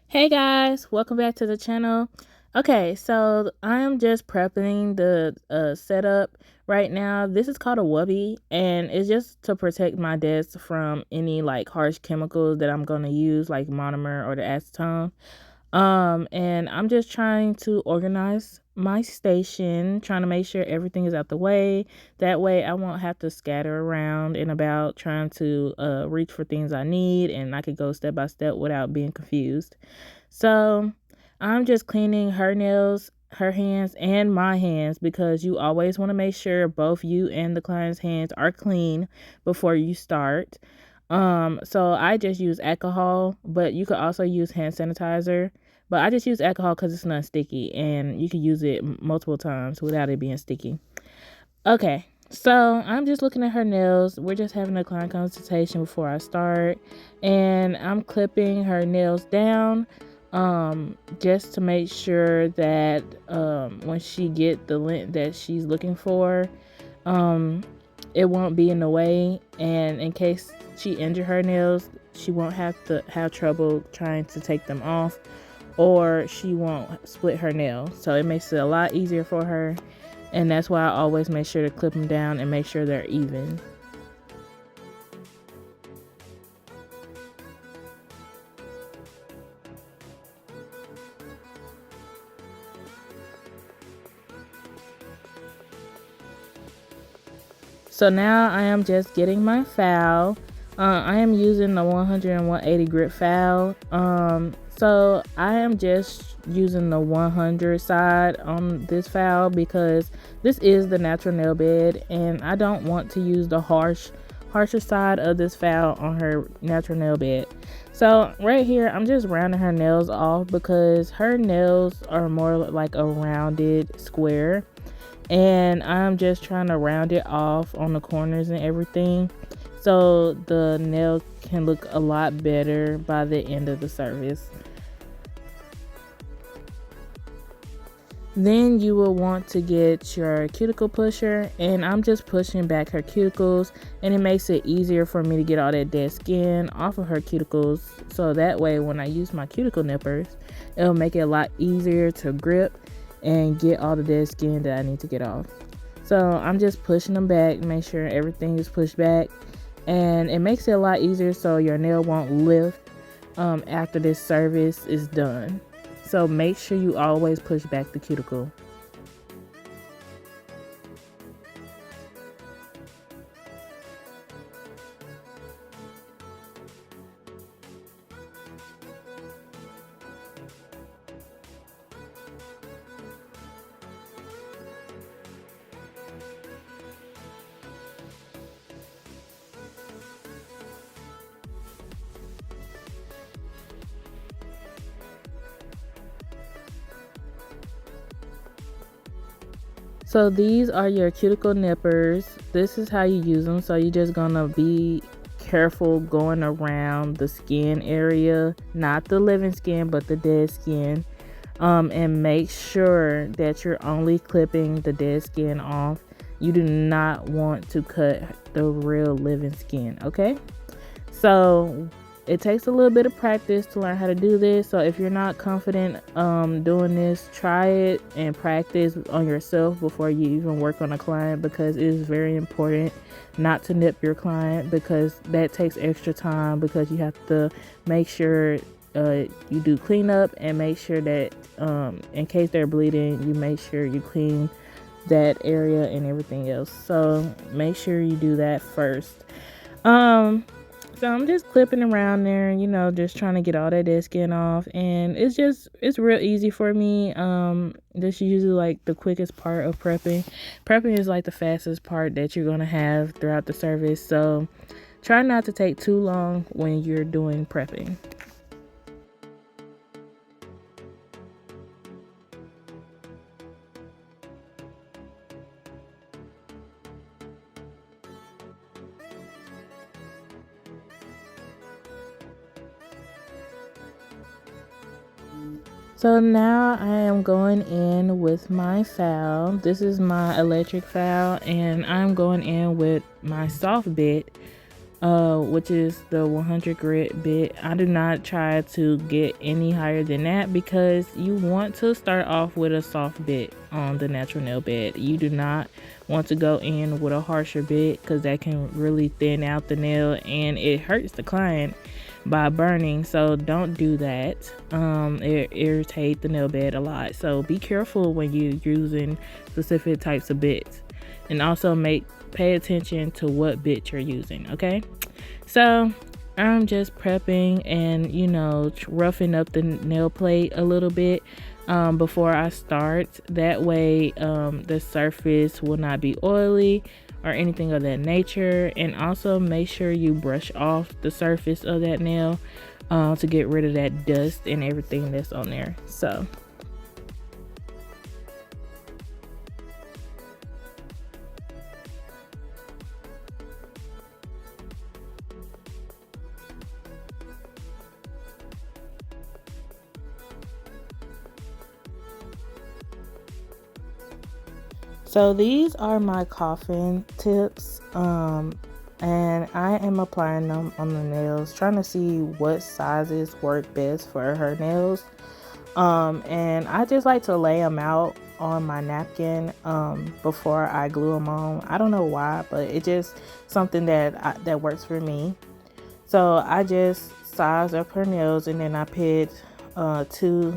Hey guys, welcome back to the channel. Okay, so I am just prepping the setup right now. This is called a wubby, and it's just to protect my desk from any like harsh chemicals that I'm going to use, like monomer or the acetone. And I'm just trying to organize my station, trying to make sure everything is out the way. That way I won't have to scatter around and about trying to reach for things I need, and I could go step by step without being confused. So I'm just cleaning her nails, her hands, and my hands, because you always want to make sure both you and the client's hands are clean before you start. So I just use alcohol, but you could also use hand sanitizer. But I just use alcohol because it's not sticky, and you can use it multiple times without it being sticky. Okay, so I'm just looking at her nails. We're just having a client consultation before I start, and I'm clipping her nails down, just to make sure that when she get the length that she's looking for, um, it won't be in the way, and in case she injure her nails, she won't have to have trouble trying to take them off, or she won't split her nail. So it makes it a lot easier for her, and that's why I always make sure to clip them down and make sure they're even. So now I am just getting my file. I am using the 100 and 180 grit file. So I am just using the 100 side on this file because this is the natural nail bed, and I don't want to use the harsher side of this file on her natural nail bed. So right here, I'm just rounding her nails off because her nails are more like a rounded square, and I'm just trying to round it off on the corners and everything, so the nail can look a lot better by the end of the service. Then you will want to get your cuticle pusher, and I'm just pushing back her cuticles, and it makes it easier for me to get all that dead skin off of her cuticles, so that way when I use my cuticle nippers, it'll make it a lot easier to grip and get all the dead skin that I need to get off. So I'm just pushing them back, make sure everything is pushed back, and it makes it a lot easier so your nail won't lift after this service is done. So make sure you always push back the cuticle. So these are your cuticle nippers. This is how you use them. So you're just gonna be careful going around the skin area, not the living skin, but the dead skin. And make sure that you're only clipping the dead skin off. You do not want to cut the real living skin, okay? So it takes a little bit of practice to learn how to do this. So if you're not confident doing this, try it and practice on yourself before you even work on a client, because it is very important not to nip your client, because that takes extra time, because you have to make sure you do cleanup and make sure that in case they're bleeding, you make sure you clean that area and everything else. So make sure you do that first. So I'm just clipping around there, just trying to get all that dead skin off, and it's real easy for me. This is usually like the quickest part of prepping. Prepping is like the fastest part that you're gonna have throughout the service, so try not to take too long when you're doing prepping. So now I am going in with my file. This is my electric file, and I'm going in with my soft bit which is the 100 grit bit. I do not try to get any higher than that because you want to start off with a soft bit on the natural nail bed. You do not want to go in with a harsher bit because that can really thin out the nail and it hurts the client by burning. So don't do that. It irritates the nail bed a lot. So be careful when you're using specific types of bits, and also pay attention to what bit you're using. Okay, so I'm just prepping and roughing up the nail plate a little bit before I start. That way the surface will not be oily or anything of that nature. And also make sure you brush off the surface of that nail to get rid of that dust and everything that's on there. So these are my coffin tips, and I am applying them on the nails, trying to see what sizes work best for her nails. And I just like to lay them out on my napkin before I glue them on. I don't know why, but it's just something that works for me. So I just size up her nails, and then I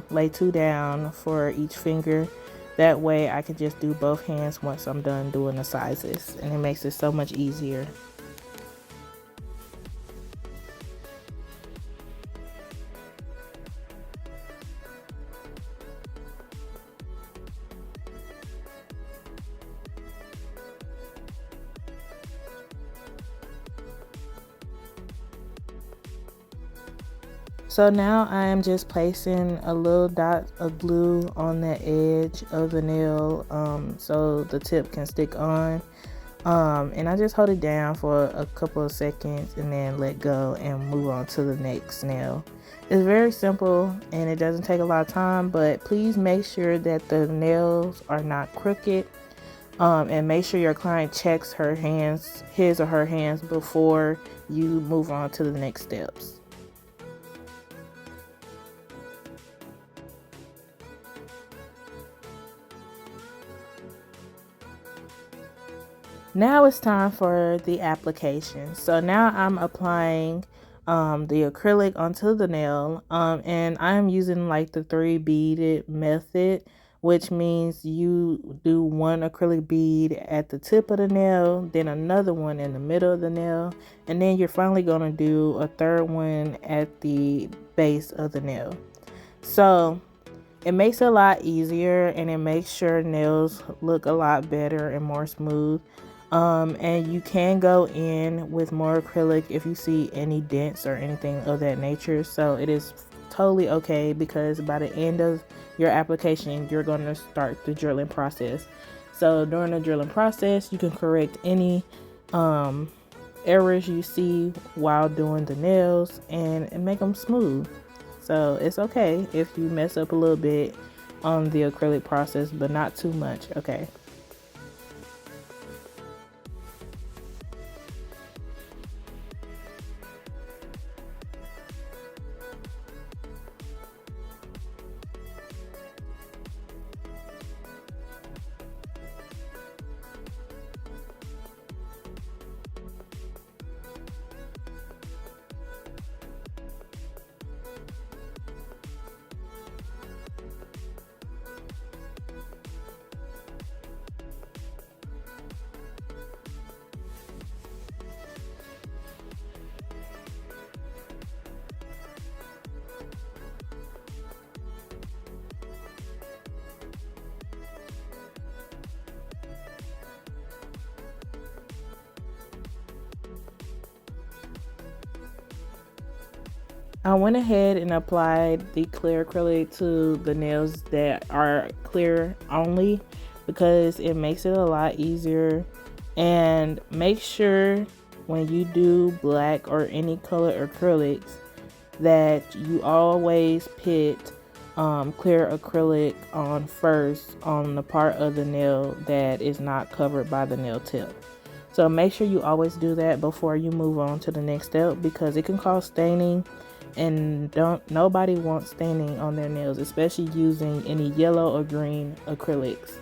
lay two down for each finger. That way I can just do both hands once I'm done doing the sizes, and it makes it so much easier. So now I am just placing a little dot of glue on the edge of the nail so the tip can stick on. And I just hold it down for a couple of seconds and then let go and move on to the next nail. It's very simple and it doesn't take a lot of time, but please make sure that the nails are not crooked. And make sure your client checks his or her hands before you move on to the next steps. Now it's time for the application. So now I'm applying the acrylic onto the nail, and I'm using like the 3 beaded method, which means you do one acrylic bead at the tip of the nail, then another one in the middle of the nail, and then you're finally going to do a third one at the base of the nail. So it makes it a lot easier and it makes sure nails look a lot better and more smooth. And you can go in with more acrylic if you see any dents or anything of that nature. So it is totally okay, because by the end of your application, you're going to start the drilling process. So during the drilling process, you can correct any errors you see while doing the nails and make them smooth. So it's okay if you mess up a little bit on the acrylic process, but not too much, okay? I went ahead and applied the clear acrylic to the nails that are clear only, because it makes it a lot easier. And make sure when you do black or any color acrylics that you always put clear acrylic on first on the part of the nail that is not covered by the nail tip. So make sure you always do that before you move on to the next step, because it can cause staining, and nobody wants staining on their nails, especially using any yellow or green acrylics.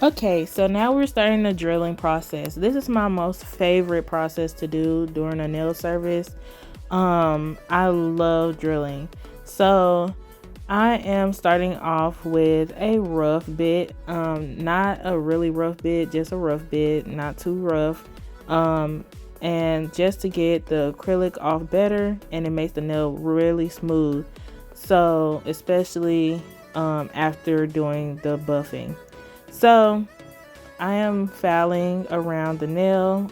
Okay, so now we're starting the drilling process. This is my most favorite process to do during a nail service. I love drilling. So I am starting off with a rough bit, not a really rough bit, just a rough bit, not too rough. And just to get the acrylic off better, and it makes the nail really smooth. So especially after doing the buffing. So I am filing around the nail,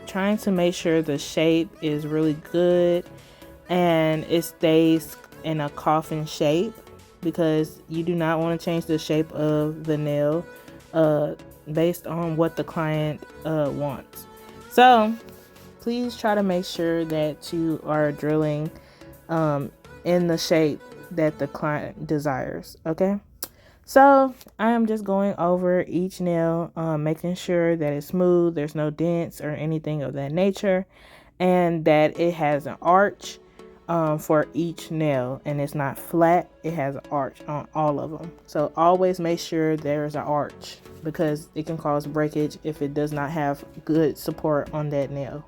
trying to make sure the shape is really good and it stays in a coffin shape, because you do not want to change the shape of the nail based on what the client wants. So please try to make sure that you are drilling in the shape that the client desires. Okay, so I am just going over each nail, making sure that it's smooth, there's no dents or anything of that nature, and that it has an arch for each nail, and it's not flat, it has an arch on all of them. So always make sure there's an arch, because it can cause breakage if it does not have good support on that nail.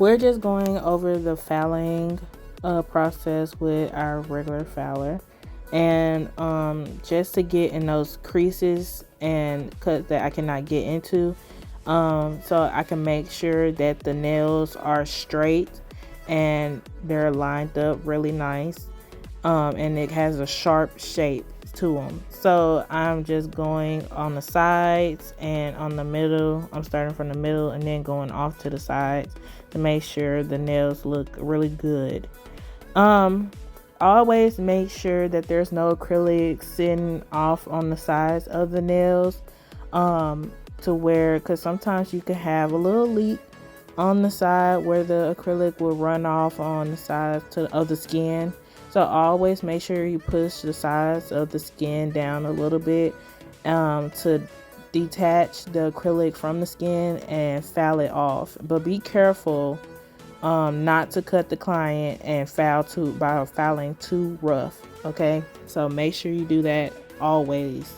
We're just going over the filing process with our regular filer, and just to get in those creases and cuts that I cannot get into, so I can make sure that the nails are straight and they're lined up really nice, and it has a sharp shape to them. So I'm just going on the sides and on the middle. I'm starting from the middle and then going off to the sides to make sure the nails look really good. Always make sure that there's no acrylic sitting off on the sides of the nails, to where, because sometimes you can have a little leak on the side where the acrylic will run off on the sides of the skin. So always make sure you push the sides of the skin down a little bit, to detach the acrylic from the skin and file it off. But be careful not to cut the client and by filing too rough. Okay, so make sure you do that always.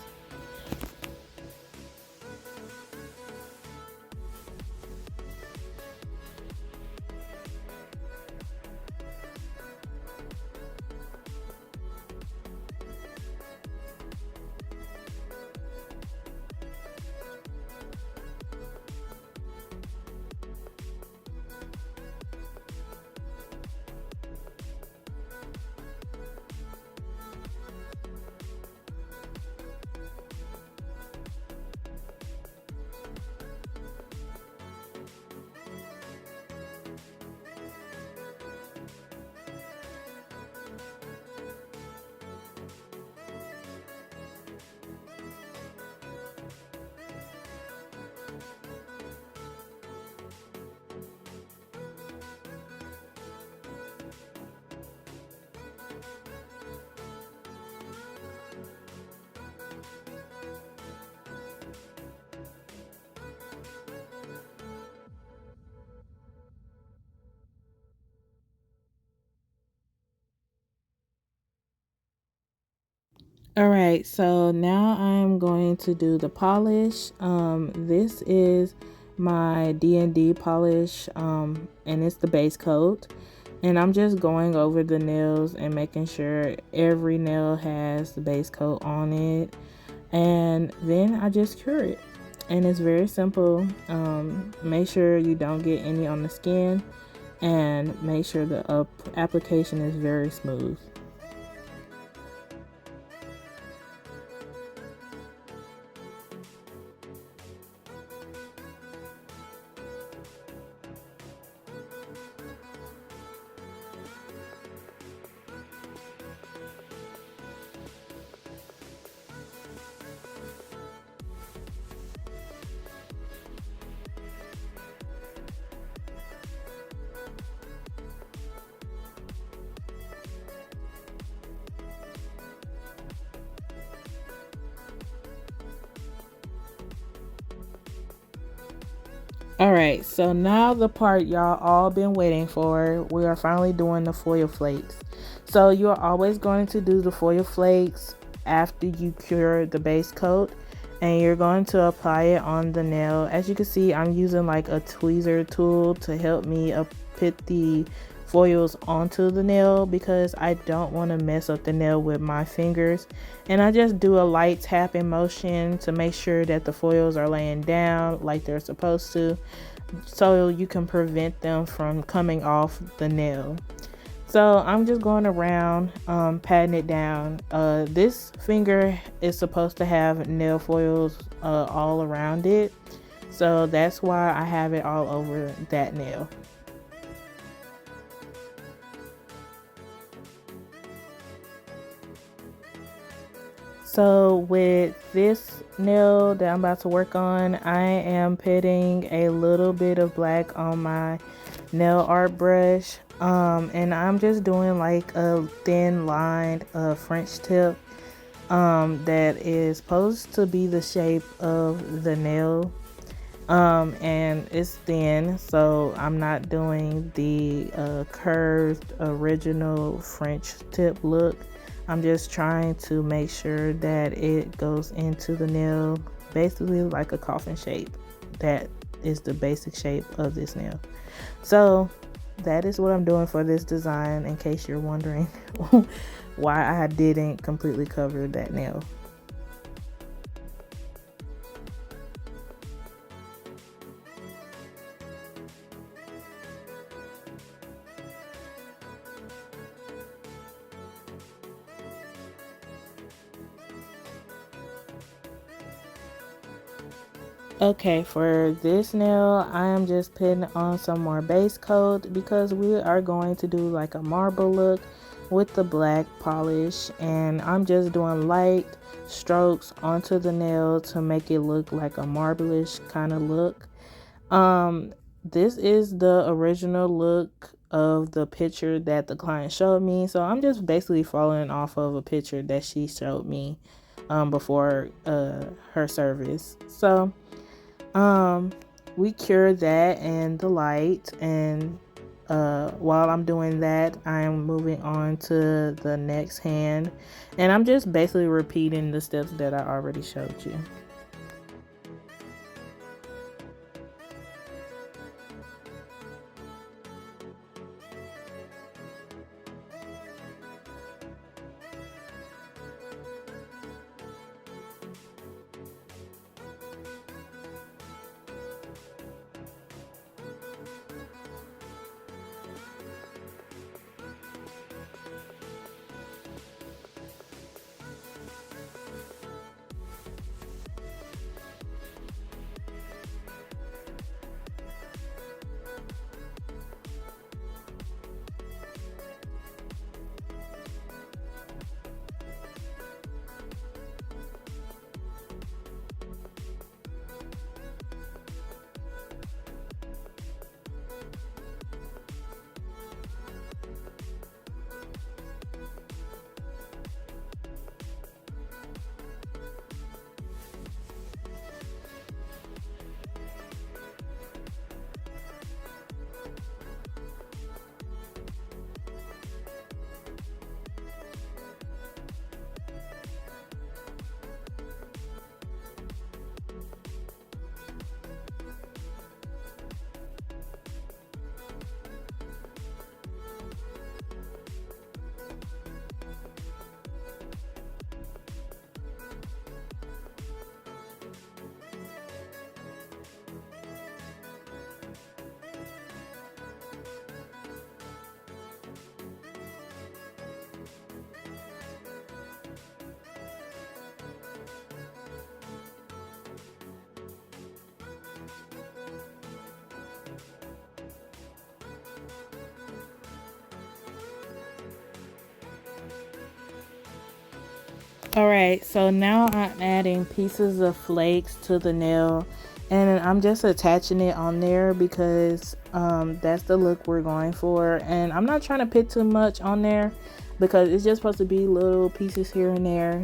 All right, so now I'm going to do the polish. This is my D&D polish, and it's the base coat. And I'm just going over the nails and making sure every nail has the base coat on it. And then I just cure it. And it's very simple. Make sure you don't get any on the skin. and make sure the application is very smooth. Alright, so now the part y'all all been waiting for. We are finally doing the foil flakes. So you're always going to do the foil flakes after you cure the base coat, and you're going to apply it on the nail. As you can see, I'm using like a tweezer tool to help me put the foils onto the nail because I don't want to mess up the nail with my fingers. And I just do a light tapping motion to make sure that the foils are laying down like they're supposed to, so you can prevent them from coming off the nail. So I'm just going around patting it down. This finger is supposed to have nail foils all around it, so that's why I have it all over that nail. So with this nail that I'm about to work on, I am putting a little bit of black on my nail art brush, and I'm just doing like a thin lined French tip that is supposed to be the shape of the nail, and it's thin, so I'm not doing the curved original French tip look. I'm just trying to make sure that it goes into the nail basically like a coffin shape. That is the basic shape of this nail. So that is what I'm doing for this design, in case you're wondering why I didn't completely cover that nail. Okay, for this nail, I am just putting on some more base coat because we are going to do like a marble look with the black polish, and I'm just doing light strokes onto the nail to make it look like a marblish kind of look. This is the original look of the picture that the client showed me, so I'm just basically following off of a picture that she showed me before her service. So we cure that and the light, and while I'm doing that, I'm moving on to the next hand, and I'm just basically repeating the steps that I already showed you. Alright, so now I'm adding pieces of flakes to the nail, and I'm just attaching it on there because that's the look we're going for. And I'm not trying to put too much on there because it's just supposed to be little pieces here and there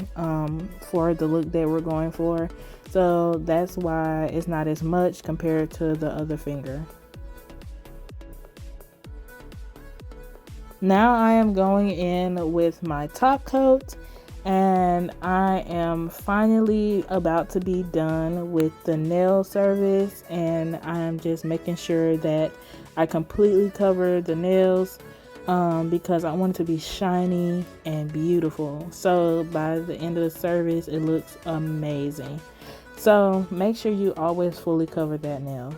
for the look that we're going for. So that's why it's not as much compared to the other finger. Now I am going in with my top coat, and I am finally about to be done with the nail service, and I am just making sure that I completely cover the nails because I want it to be shiny and beautiful. So by the end of the service it looks amazing. So make sure you always fully cover that nail.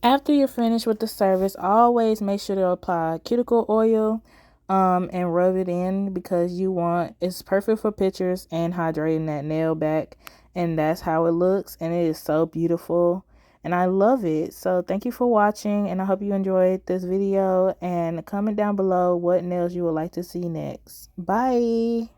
After you're finished with the service, always make sure to apply cuticle oil and rub it in because it's perfect for pictures and hydrating that nail back. And that's how it looks. And it is so beautiful. And I love it. So thank you for watching. And I hope you enjoyed this video. And comment down below what nails you would like to see next. Bye.